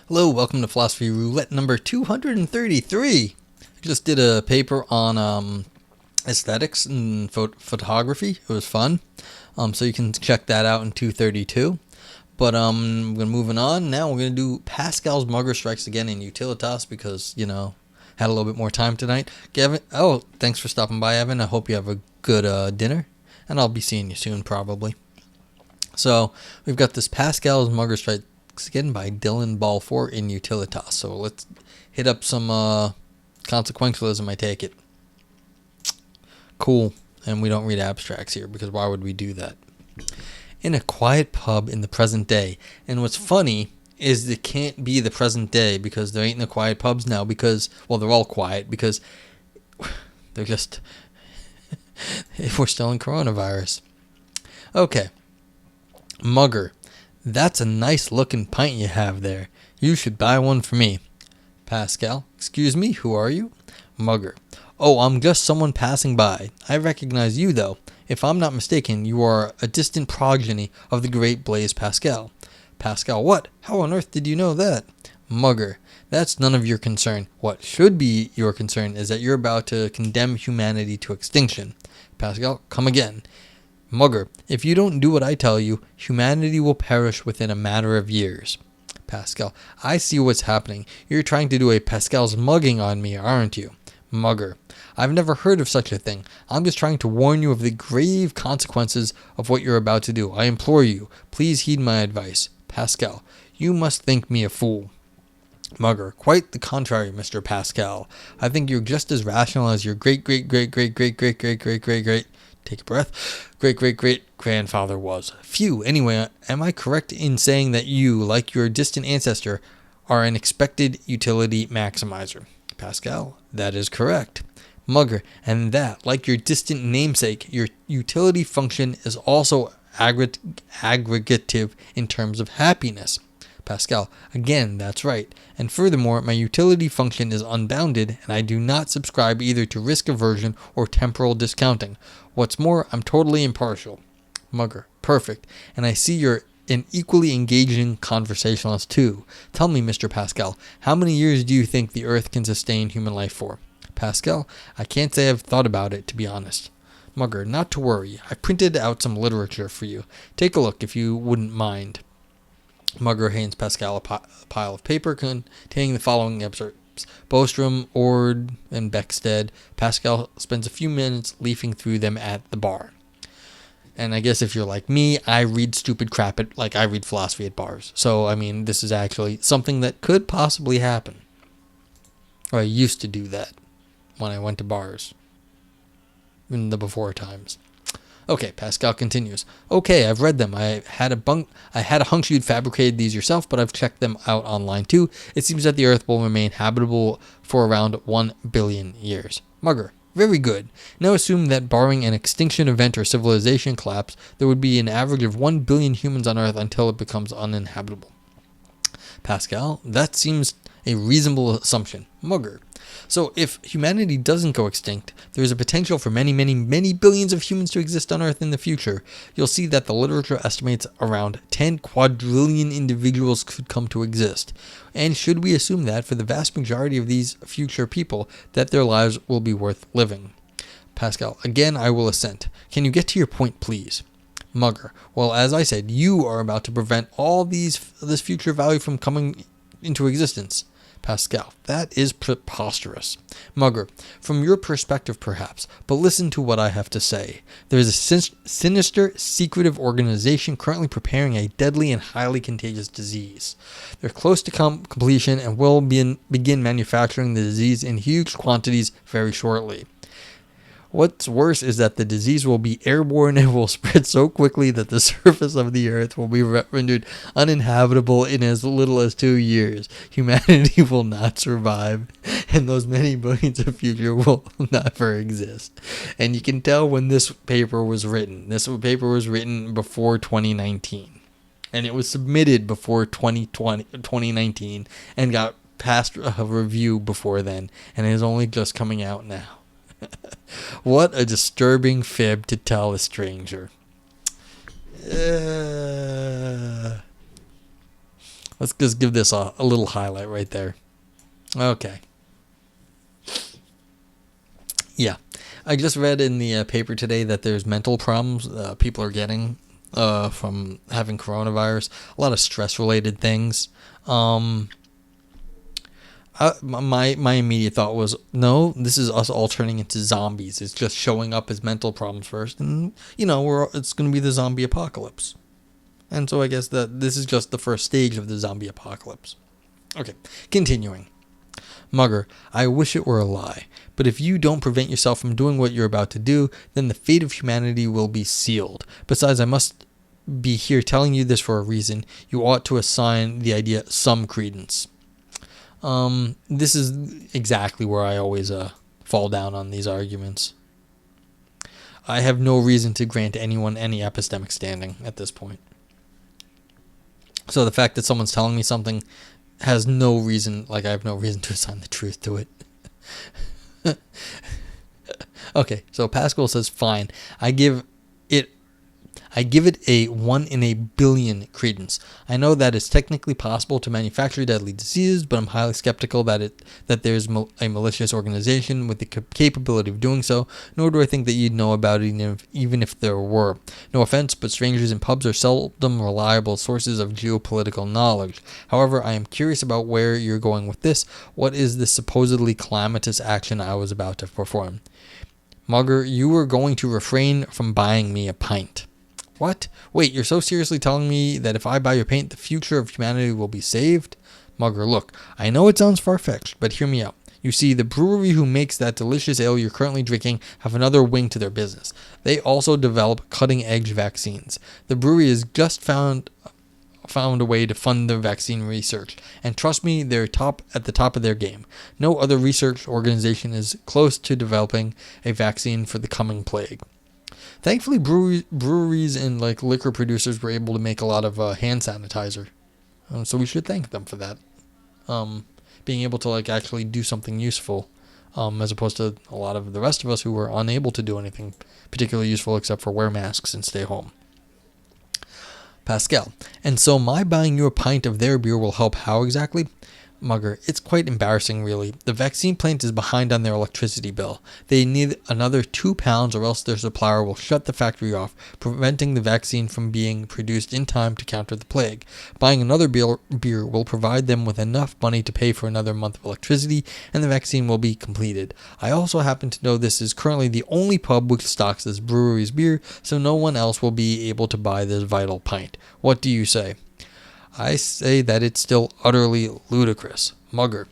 Hello, welcome to Philosophy Roulette number 233. I just did a paper on aesthetics and photography. It was fun. So you can check that out in 232. But we're moving on. Now we're going to do Pascal's Mugger Strikes again in Utilitas because, had a little bit more time tonight. Gavin, thanks for stopping by, Evan. I hope you have a good dinner. And I'll be seeing you soon, probably. So we've got this Pascal's Mugger Strikes again by Balfour in Utilitas. So let's hit up some consequentialism, I take it. Cool. And we don't read abstracts here because why would we do that? In a quiet pub in the present day. And what's funny is it can't be the present day because there ain't no quiet pubs now because, well, they're all quiet because they're just, we're still in coronavirus. Okay. Mugger. That's a nice looking pint you have there. You should buy one for me. Pascal. Excuse me, who are you? Mugger. Oh, I'm just someone passing by. I recognize you, though. If I'm not mistaken, you are a distant progeny of the great Blaise Pascal. Pascal, what? How on earth did you know that? Mugger. That's none of your concern. What should be your concern is that you're about to condemn humanity to extinction. Pascal, come again. Mugger, if you don't do what I tell you, humanity will perish within a matter of years. Pascal, I see what's happening. You're trying to do a Pascal's mugging on me, aren't you? Mugger, I've never heard of such a thing. I'm just trying to warn you of the grave consequences of what you're about to do. I implore you, please heed my advice. Pascal, you must think me a fool. Mugger, quite the contrary, Mr. Pascal. I think you're just as rational as your great take a breath, great-great-great-grandfather was. Phew, anyway, am I correct in saying that you, like your distant ancestor, are an expected utility maximizer? Pascal, that is correct. Mugger, and that, like your distant namesake, your utility function is also aggregative in terms of happiness. Pascal, again, that's right. And furthermore, my utility function is unbounded, and I do not subscribe either to risk aversion or temporal discounting. What's more, I'm totally impartial. Mugger, perfect. And I see you're an equally engaging conversationalist too. Tell me, Mr. Pascal, how many years do you think the Earth can sustain human life for? Pascal, I can't say I've thought about it, to be honest. Mugger, not to worry. I printed out some literature for you. Take a look if you wouldn't mind. Mugger hands Pascal a pile of paper containing the following excerpts. Bostrom, Ord, and Beckstead. Pascal spends a few minutes leafing through them at the bar. And I guess if you're like me, I read stupid crap I read philosophy at bars. So, I mean, this is actually something that could possibly happen. Or I used to do that when I went to bars in the before times. Okay, Pascal continues. Okay, I've read them. I had a hunch you'd fabricated these yourself, but I've checked them out online too. It seems that the Earth will remain habitable for around 1 billion years. Mugger, very good. Now assume that barring an extinction event or civilization collapse, there would be an average of 1 billion humans on Earth until it becomes uninhabitable. Pascal, that seems a reasonable assumption. Mugger. So if humanity doesn't go extinct, there is a potential for many, many, many billions of humans to exist on Earth in the future. You'll see that the literature estimates around 10 quadrillion individuals could come to exist. And should we assume that for the vast majority of these future people, that their lives will be worth living? Pascal, again, I will assent. Can you get to your point, please? Mugger, well, as I said, you are about to prevent all this future value from coming into existence. Pascal, that is preposterous. Mugger, from your perspective perhaps, but listen to what I have to say. There is a sinister, secretive organization currently preparing a deadly and highly contagious disease. They're close to completion and will begin manufacturing the disease in huge quantities very shortly. What's worse is that the disease will be airborne and will spread so quickly that the surface of the Earth will be rendered uninhabitable in as little as 2 years. Humanity will not survive, and those many billions of future will never exist. And you can tell when this paper was written. This paper was written before 2019, and it was submitted before 2019 and got past a review before then, and it is only just coming out now. What a disturbing fib to tell a stranger. Let's just give this a little highlight right there. Okay. Yeah. I just read in the paper today that there's mental problems people are getting from having coronavirus. A lot of stress-related things. My immediate thought was, no, this is us all turning into zombies. It's just showing up as mental problems first, and it's going to be the zombie apocalypse. And so I guess that this is just the first stage of the zombie apocalypse. Okay, continuing. Mugger, I wish it were a lie, but if you don't prevent yourself from doing what you're about to do, then the fate of humanity will be sealed. Besides, I must be here telling you this for a reason. You ought to assign the idea some credence. This is exactly where I always fall down on these arguments. I have no reason to grant anyone any epistemic standing at this point. So the fact that someone's telling me something has no reason, I have no reason to assign the truth to it. Okay, so Pascal says, fine, I give it a 1 in a billion credence. I know that it's technically possible to manufacture deadly diseases, but I'm highly skeptical that there's a malicious organization with the capability of doing so, nor do I think that you'd know about it even if there were. No offense, but strangers in pubs are seldom reliable sources of geopolitical knowledge. However, I am curious about where you're going with this. What is this supposedly calamitous action I was about to perform? Mugger, you were going to refrain from buying me a pint. What? Wait, you're so seriously telling me that if I buy your paint, the future of humanity will be saved? Mugger, look, I know it sounds far-fetched, but hear me out. You see, the brewery who makes that delicious ale you're currently drinking have another wing to their business. They also develop cutting-edge vaccines. The brewery has just found a way to fund their vaccine research, and trust me, they're at the top of their game. No other research organization is close to developing a vaccine for the coming plague. Thankfully, breweries and liquor producers were able to make a lot of hand sanitizer, so we should thank them for that. Being able to actually do something useful, as opposed to a lot of the rest of us who were unable to do anything particularly useful except for wear masks and stay home. Pascal, and so my buying you a pint of their beer will help how exactly? Mugger, it's quite embarrassing, really. The vaccine plant is behind on their electricity bill. They need another £2 or else their supplier will shut the factory off, preventing the vaccine from being produced in time to counter the plague. Buying another beer will provide them with enough money to pay for another month of electricity, and the vaccine will be completed. I also happen to know this is currently the only pub which stocks this brewery's beer, so no one else will be able to buy this vital pint. What do you say? I say that it's still utterly ludicrous. Mugger,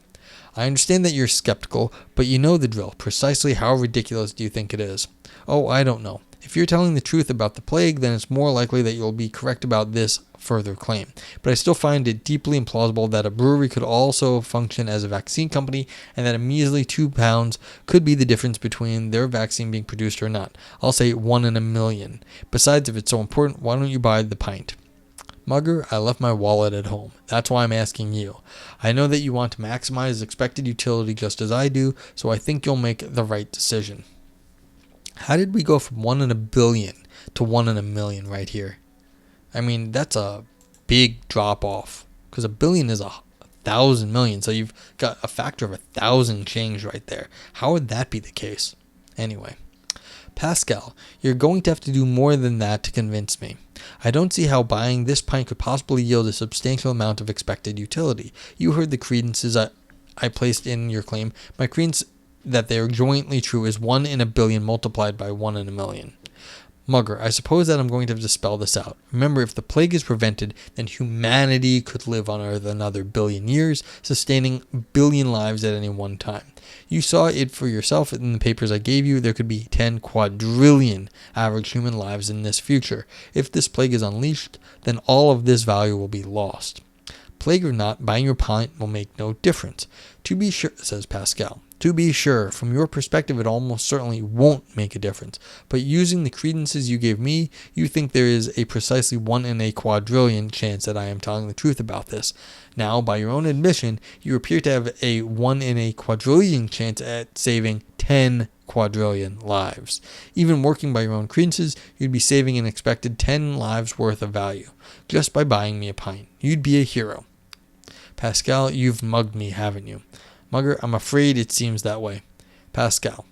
I understand that you're skeptical, but you know the drill. Precisely how ridiculous do you think it is? Oh, I don't know. If you're telling the truth about the plague, then it's more likely that you'll be correct about this further claim. But I still find it deeply implausible that a brewery could also function as a vaccine company, and that a measly £2 could be the difference between their vaccine being produced or not. I'll say 1 in a million. Besides, if it's so important, why don't you buy the pint? Mugger, I left my wallet at home. That's why I'm asking you. I know that you want to maximize expected utility just as I do, so I think you'll make the right decision. How did we go from 1 in a billion to 1 in a million right here? I mean, that's a big drop off, because a billion is 1,000 million, so you've got a factor of 1,000 change right there. How would that be the case? Anyway. Pascal, you're going to have to do more than that to convince me. I don't see how buying this pint could possibly yield a substantial amount of expected utility. You heard the credences I placed in your claim. My credence that they are jointly true is 1 in a billion multiplied by 1 in a million. Mugger, I suppose that I'm going to have to spell this out. Remember, if the plague is prevented, then humanity could live on Earth another billion years, sustaining billion lives at any one time. You saw it for yourself in the papers I gave you. There could be 10 quadrillion average human lives in this future. If this plague is unleashed, then all of this value will be lost. Plague or not, buying your pint will make no difference. To be sure, says Pascal. To be sure, from your perspective, it almost certainly won't make a difference. But using the credences you gave me, you think there is a precisely 1 in a quadrillion chance that I am telling the truth about this. Now, by your own admission, you appear to have a 1 in a quadrillion chance at saving 10 quadrillion lives. Even working by your own credences, you'd be saving an expected 10 lives worth of value, just by buying me a pint. You'd be a hero. Pascal, you've mugged me, haven't you? Mugger, I'm afraid it seems that way. Pascal,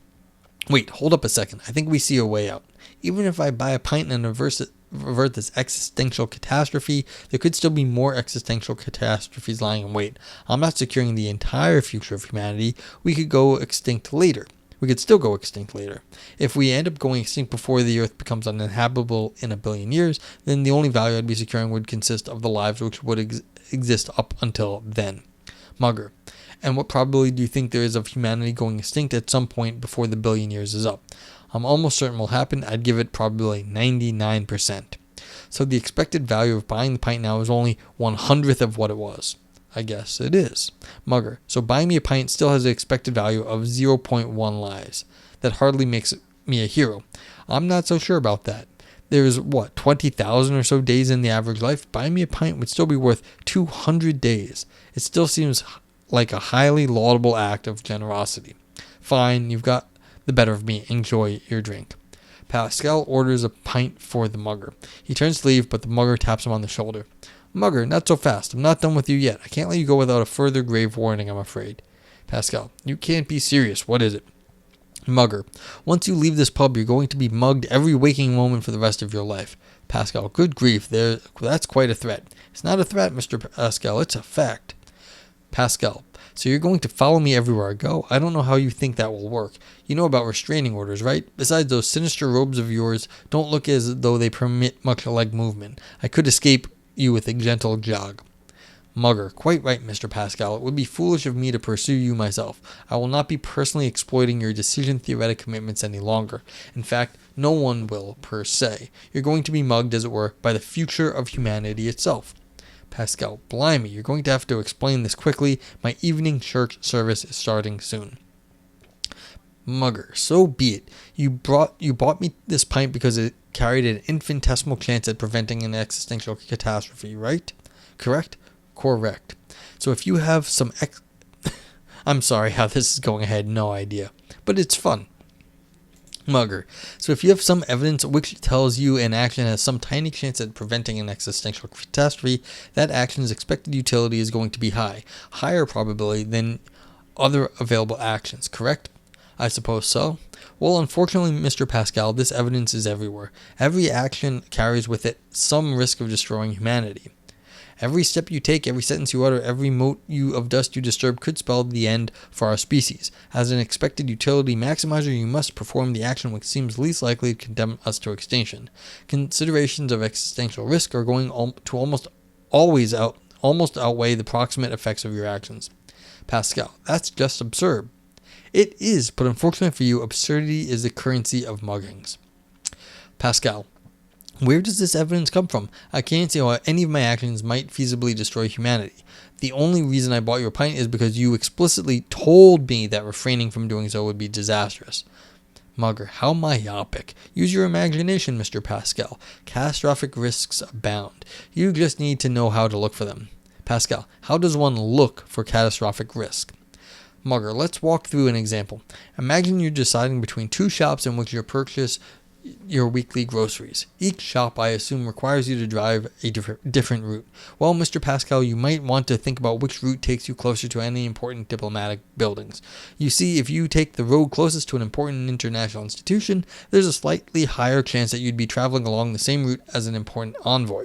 wait, hold up a second. I think we see a way out. Even if I buy a pint and avert this existential catastrophe, there could still be more existential catastrophes lying in wait. I'm not securing the entire future of humanity. We could go extinct later. We could still go extinct later. If we end up going extinct before the Earth becomes uninhabitable in a billion years, then the only value I'd be securing would consist of the lives which would exist up until then. Mugger, and what probability do you think there is of humanity going extinct at some point before the billion years is up? I'm almost certain will happen. I'd give it probably 99%. So the expected value of buying the pint now is only 1/100th of what it was. I guess it is. Mugger, so buying me a pint still has an expected value of 0.1 lives. That hardly makes me a hero. I'm not so sure about that. There's, 20,000 or so days in the average life? Buying me a pint would still be worth 200 days. It still seems like a highly laudable act of generosity. Fine, you've got the better of me. Enjoy your drink. Pascal orders a pint for the mugger. He turns to leave, but the mugger taps him on the shoulder. Mugger, not so fast. I'm not done with you yet. I can't let you go without a further grave warning, I'm afraid. Pascal, you can't be serious. What is it? Mugger, once you leave this pub, you're going to be mugged every waking moment for the rest of your life. Pascal, good grief, that's quite a threat. It's not a threat, Mr. Pascal, it's a fact. Pascal, so you're going to follow me everywhere I go? I don't know how you think that will work. You know about restraining orders, right? Besides, those sinister robes of yours don't look as though they permit much leg movement. I could escape you with a gentle jog. Mugger, quite right, Mr. Pascal. It would be foolish of me to pursue you myself. I will not be personally exploiting your decision-theoretic commitments any longer. In fact, no one will, per se. You're going to be mugged, as it were, by the future of humanity itself. Pascal, blimey, you're going to have to explain this quickly. My evening church service is starting soon. Mugger, so be it. You bought me this pint because it carried an infinitesimal chance at preventing an existential catastrophe, right? Correct? Correct. So if you have some I'm sorry how this is going, I had no idea. But it's fun. Mugger, so if you have some evidence which tells you an action has some tiny chance at preventing an existential catastrophe, that action's expected utility is going to be high. Higher probability than other available actions, correct? I suppose so. Well, unfortunately, Mr. Pascal, this evidence is everywhere. Every action carries with it some risk of destroying humanity. Every step you take, every sentence you utter, every mote of dust you disturb could spell the end for our species. As an expected utility maximizer, you must perform the action which seems least likely to condemn us to extinction. Considerations of existential risk are going to almost outweigh the proximate effects of your actions. Pascal, that's just absurd. It is, but unfortunately for you, absurdity is the currency of muggings. Pascal, where does this evidence come from? I can't see how any of my actions might feasibly destroy humanity. The only reason I bought your pint is because you explicitly told me that refraining from doing so would be disastrous. Mugger, how myopic. Use your imagination, Mr. Pascal. Catastrophic risks abound. You just need to know how to look for them. Pascal, how does one look for catastrophic risk? Mugger, let's walk through an example. Imagine you're deciding between two shops in which you purchase your weekly groceries. Each shop, I assume, requires you to drive a different route. Well, Mr. Pascal, you might want to think about which route takes you closer to any important diplomatic buildings. You see, if you take the road closest to an important international institution, there's a slightly higher chance that you'd be traveling along the same route as an important envoy.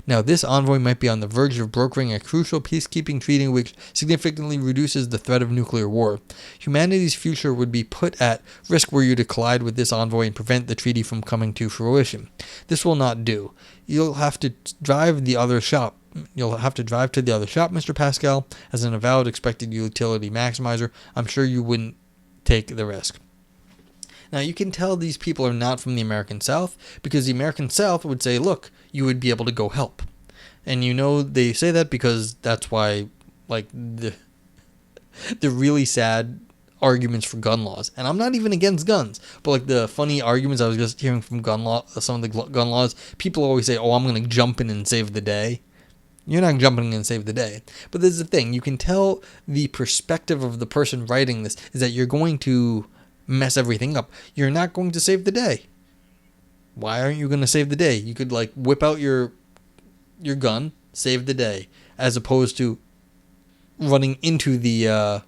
Now, this envoy might be on the verge of brokering a crucial peacekeeping treaty which significantly reduces the threat of nuclear war. Humanity's future would be put at risk were you to collide with this envoy and prevent the treaty from coming to fruition. This will not do. You'll have to drive to the other shop, Mr. Pascal. As an avowed expected utility maximizer, I'm sure you wouldn't take the risk. Now, you can tell these people are not from the American South because the American South would say, look, you would be able to go help. And you know they say that because that's why, the really sad arguments for gun laws. And I'm not even against guns, but the funny arguments I was just hearing from some of the gun laws, people always say, oh, I'm going to jump in and save the day. You're not jumping in and save the day. But there's the thing. You can tell the perspective of the person writing this is that you're going to mess everything up. You're not going to save the day. Why aren't you going to save the day? You could whip out your gun, save the day, as opposed to running into the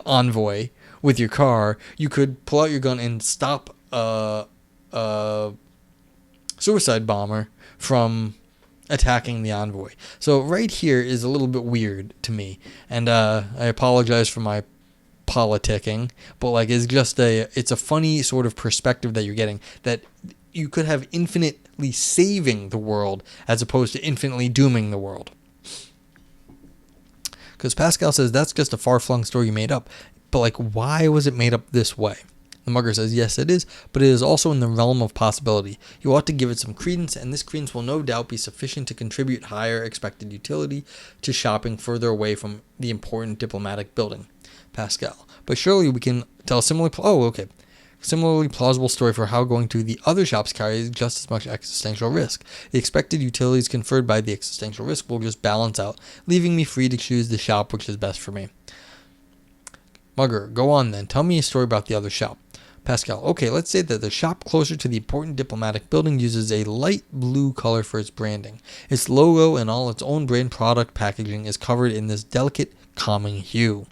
envoy with your car, you could pull out your gun and stop a suicide bomber from attacking the envoy. So right here is a little bit weird to me, and I apologize for my politicking, but like it's a funny sort of perspective that you're getting, that you could have infinitely saving the world as opposed to infinitely dooming the world. Because Pascal says that's just a far-flung story you made up, but like, why was it made up this way? The mugger says, yes, it is, but it is also in the realm of possibility. You ought to give it some credence, and this credence will no doubt be sufficient to contribute higher expected utility to shopping further away from the important diplomatic building. Pascal, but surely we can tell a similarly plausible story for how going to the other shops carries just as much existential risk. The expected utilities conferred by the existential risk will just balance out, leaving me free to choose the shop which is best for me. Mugger, go on then. Tell me a story about the other shop. Pascal, okay, let's say that the shop closer to the important diplomatic building uses a light blue color for its branding. Its logo and all its own brand product packaging is covered in this delicate, calming hue.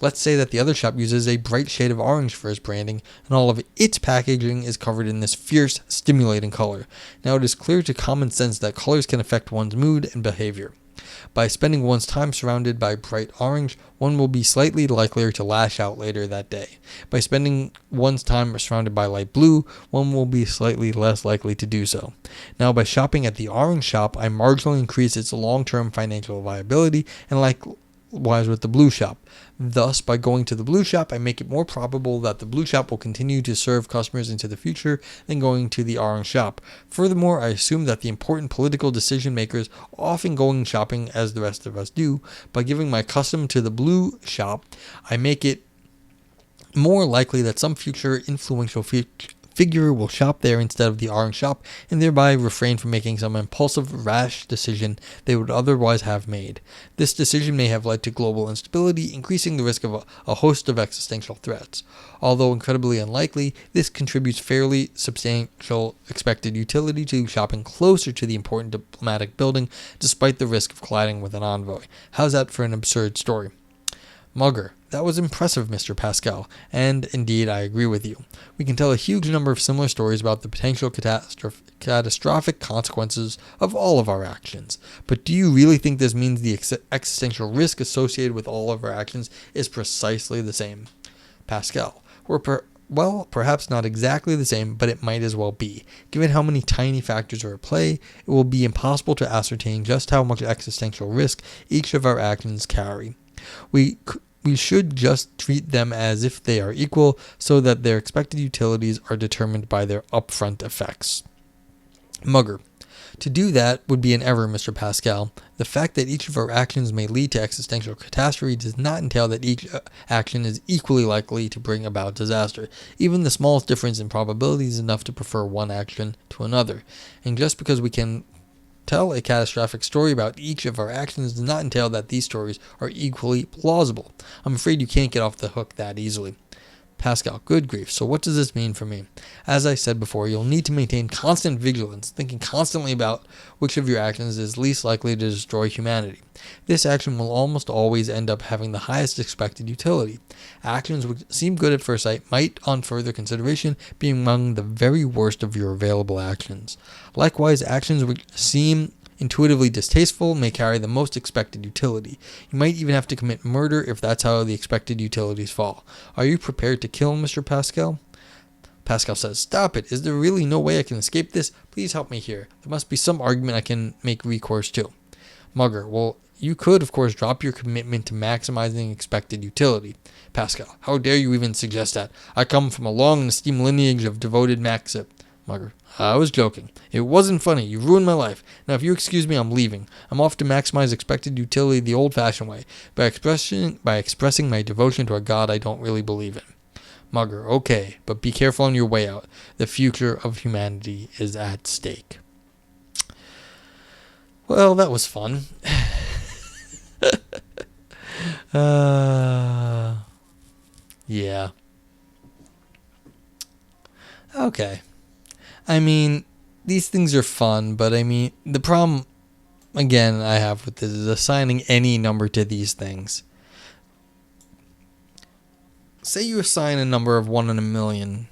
Let's say that the other shop uses a bright shade of orange for its branding, and all of its packaging is covered in this fierce, stimulating color. Now it is clear to common sense that colors can affect one's mood and behavior. By spending one's time surrounded by bright orange, one will be slightly likelier to lash out later that day. By spending one's time surrounded by light blue, one will be slightly less likely to do so. Now, by shopping at the orange shop, I marginally increase its long-term financial viability, and likewise with the blue shop. Thus, by going to the blue shop, I make it more probable that the blue shop will continue to serve customers into the future than going to the orange shop. Furthermore, I assume that the important political decision makers often going shopping as the rest of us do. By giving my custom to the blue shop, I make it more likely that some future influential figure will shop there instead of the orange shop, and thereby refrain from making some impulsive, rash decision they would otherwise have made. This decision may have led to global instability, increasing the risk of a host of existential threats. Although incredibly unlikely, this contributes fairly substantial expected utility to shopping closer to the important diplomatic building, despite the risk of colliding with an envoy. How's that for an absurd story? Mugger, that was impressive, Mr. Pascal, and indeed I agree with you. We can tell a huge number of similar stories about the potential catastrophic consequences of all of our actions. But do you really think this means the existential risk associated with all of our actions is precisely the same? Pascal, perhaps not exactly the same, but it might as well be. Given how many tiny factors are at play, it will be impossible to ascertain just how much existential risk each of our actions carry. We should just treat them as if they are equal, so that their expected utilities are determined by their upfront effects. Mugger, to do that would be an error, Mr. Pascal. The fact that each of our actions may lead to existential catastrophe does not entail that each action is equally likely to bring about disaster. Even the smallest difference in probability is enough to prefer one action to another. And just because we can tell a catastrophic story about each of our actions does not entail that these stories are equally plausible. I'm afraid you can't get off the hook that easily. Pascal, good grief, so what does this mean for me? As I said before, you'll need to maintain constant vigilance, thinking constantly about which of your actions is least likely to destroy humanity. This action will almost always end up having the highest expected utility. Actions which seem good at first sight might, on further consideration, be among the very worst of your available actions. Likewise, actions which seem intuitively distasteful may carry the most expected utility. You might even have to commit murder if that's how the expected utilities fall. Are you prepared to kill Mr. Pascal? Pascal says, stop it. Is there really no way I can escape this? Please help me here. There must be some argument I can make recourse to. Mugger, well, you could, of course, drop your commitment to maximizing expected utility. Pascal, how dare you even suggest that? I come from a long and esteemed lineage of devoted Maxip. Mugger, I was joking. It wasn't funny. You ruined my life. Now, if you excuse me, I'm leaving. I'm off to maximize expected utility the old-fashioned way, by expressing my devotion to a god I don't really believe in. Mugger, okay, but be careful on your way out. The future of humanity is at stake. Well, that was fun. Yeah. Okay. I mean, these things are fun, but I mean, the problem again I have with this is assigning any number to these things. Say you assign a number of 1 in a million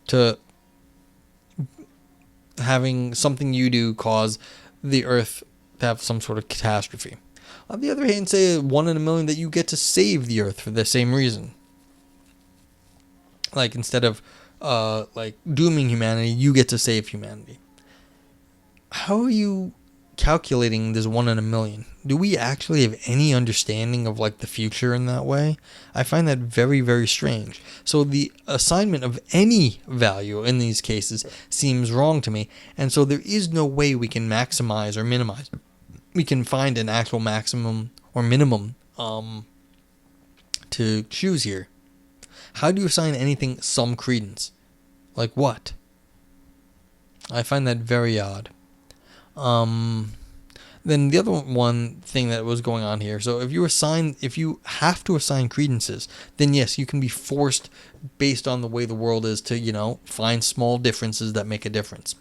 to having something you do cause the Earth to have some sort of catastrophe. On the other hand, say 1 in a million that you get to save the Earth for the same reason. Like instead of like dooming humanity, you get to save humanity. How are you calculating this 1 in a million? Do we actually have any understanding of like the future in that way? I find that very, very strange. So the assignment of any value in these cases seems wrong to me, and so there is no way we can maximize or minimize. We can find an actual maximum or minimum to choose here. How do you assign anything some credence? Like what? I find that very odd. Then the other one thing that was going on here. So if you have to assign credences, then yes, you can be forced based on the way the world is to, find small differences that make a difference.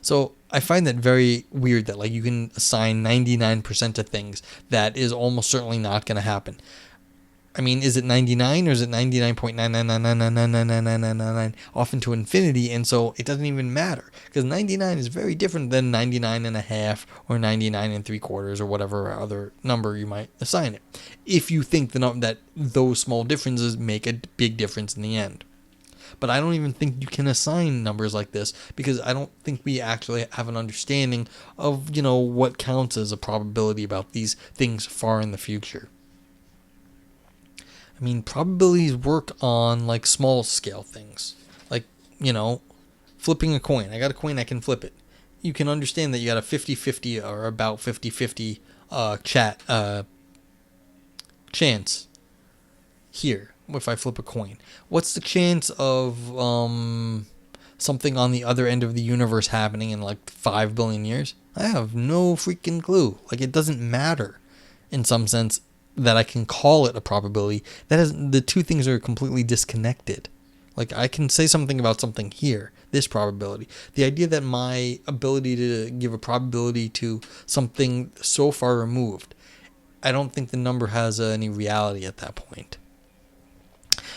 So I find that very weird that like you can assign 99% to things that is almost certainly not going to happen. I mean, is it 99 or is it 99.999999999 off into infinity? And so it doesn't even matter because 99 is very different than 99 and a half or 99 and 3/4 or whatever other number you might assign it. If you think that those small differences make a big difference in the end. But I don't even think you can assign numbers like this because I don't think we actually have an understanding of, what counts as a probability about these things far in the future. I mean, probabilities work on like small scale things, like, flipping a coin. I got a coin, I can flip it. You can understand that you got a 50-50 or about 50-50 chance here if I flip a coin. What's the chance of something on the other end of the universe happening in like 5 billion years? I have no freaking clue. Like, it doesn't matter in some sense that I can call it a probability. The two things are completely disconnected. Like, I can say something about something here, this probability. The idea that my ability to give a probability to something so far removed, I don't think the number has any reality at that point.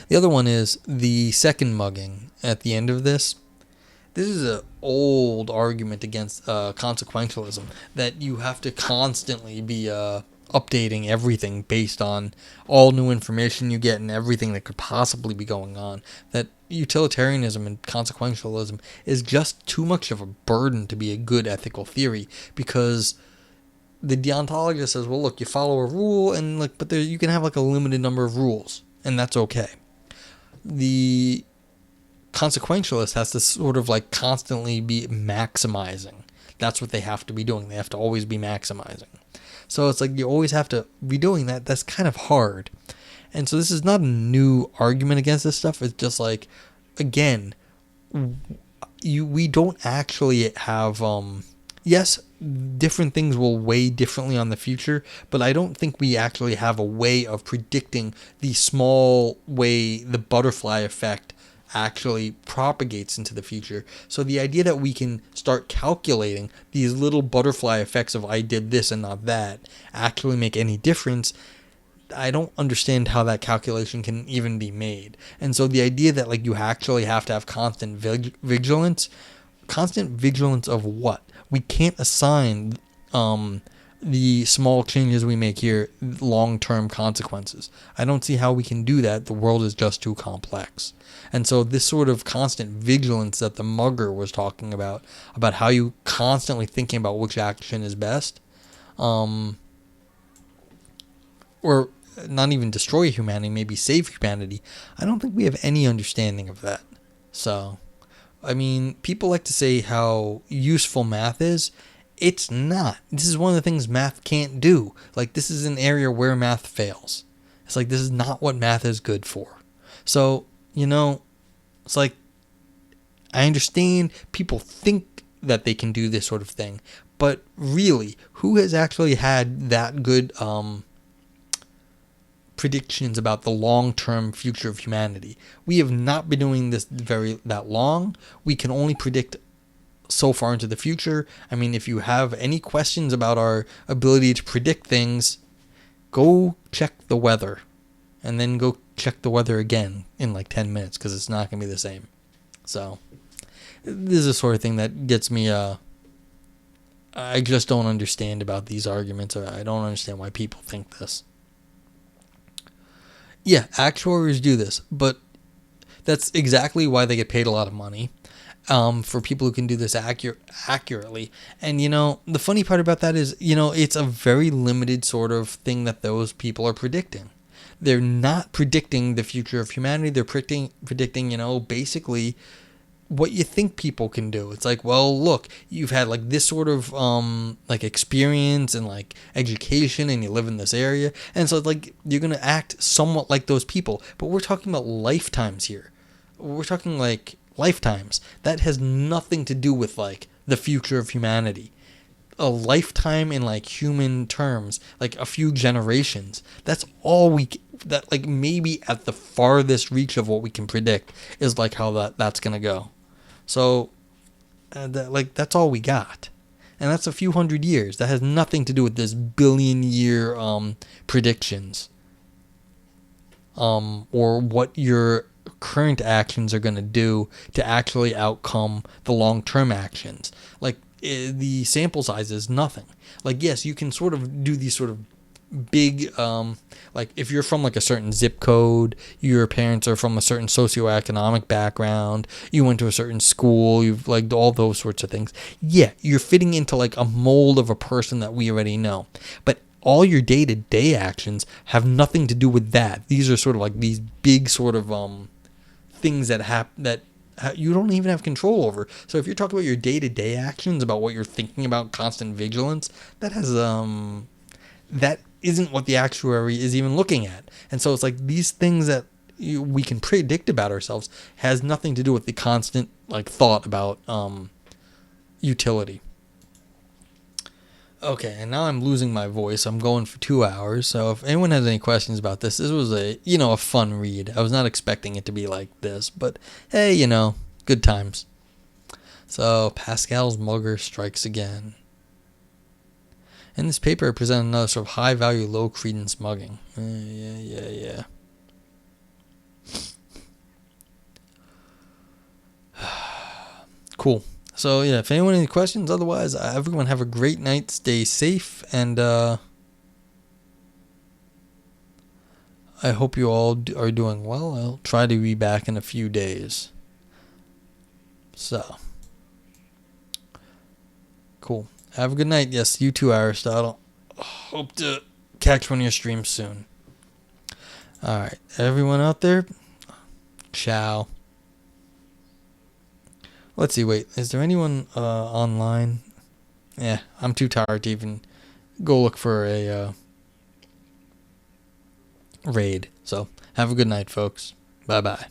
The other one is the second mugging at the end of this. This is an old argument against consequentialism, that you have to constantly be updating everything based on all new information you get and everything that could possibly be going on. That utilitarianism and consequentialism is just too much of a burden to be a good ethical theory, because the deontologist says, well, look, you follow a rule but you can have like a limited number of rules, and that's okay. The consequentialist has to sort of like constantly be maximizing. That's what they have to be doing. They have to always be maximizing. So it's like you always have to be doing that. That's kind of hard. And so this is not a new argument against this stuff. It's just like, again, we don't actually have, yes, different things will weigh differently on the future, but I don't think we actually have a way of predicting the small way the butterfly effect actually propagates into the future. So the idea that we can start calculating these little butterfly effects of I did this and not that actually make any difference, I don't understand how that calculation can even be made. And so the idea that like you actually have to have constant vigilance of what? We can't assign the small changes we make here long-term consequences. I don't see how we can do that. The world is just too complex. And so this sort of constant vigilance that the mugger was talking about how you constantly thinking about which action is best, or not even destroy humanity, maybe save humanity, I don't think we have any understanding of that. So, I mean, people like to say how useful math is. It's not. This is one of the things math can't do. Like, this is an area where math fails. It's like, this is not what math is good for. So, it's like, I understand people think that they can do this sort of thing, but really, who has actually had that good predictions about the long-term future of humanity? We have not been doing this that long. We can only predict so far into the future. I mean, if you have any questions about our ability to predict things, go check the weather, and then go check the weather again in like 10 minutes, because it's not going to be the same. So this is the sort of thing that gets me, I just don't understand about these arguments, or I don't understand why people think this. Yeah, actuaries do this, but that's exactly why they get paid a lot of money, for people who can do this accurately. And, the funny part about that is, it's a very limited sort of thing that those people are predicting. They're not predicting the future of humanity. They're predicting, basically what you think people can do. It's like, well, look, you've had like this sort of like experience and like education, and you live in this area, and so it's like you're gonna act somewhat like those people. But we're talking about lifetimes here. We're talking like lifetimes. That has nothing to do with like the future of humanity. A lifetime in like human terms, like a few generations. That's all that like maybe at the farthest reach of what we can predict is like how that's gonna go. So, that's all we got, and that's a few hundred years. That has nothing to do with this billion-year predictions, or what your current actions are going to do to actually outcome the long-term actions. Like, the sample size is nothing. Like, yes, you can sort of do these sort of big, like if you're from like a certain zip code, your parents are from a certain socioeconomic background, you went to a certain school, you've like all those sorts of things. Yeah, you're fitting into like a mold of a person that we already know. But all your day-to-day actions have nothing to do with that. These are sort of like these big sort of things that happen that you don't even have control over. So if you're talking about your day-to-day actions, about what you're thinking about, constant vigilance, that has that isn't what the actuary is even looking at. And so it's like these things that we can predict about ourselves has nothing to do with the constant like thought about utility. Okay, and now I'm losing my voice. I'm going for 2 hours. So if anyone has any questions about this was a fun read. I was not expecting it to be like this, but hey, good times. So Pascal's mugger strikes again. In this paper, I present another sort of high-value, low-credence mugging. Yeah. Cool. So, yeah, if anyone has any questions, otherwise, everyone have a great night. Stay safe, and I hope you all are doing well. I'll try to be back in a few days. So, cool. Have a good night. Yes, you too, Aristotle. Hope to catch one of your streams soon. All right, everyone out there, ciao. Let's see, wait, is there anyone online? Yeah, I'm too tired to even go look for a raid. So, have a good night, folks. Bye-bye.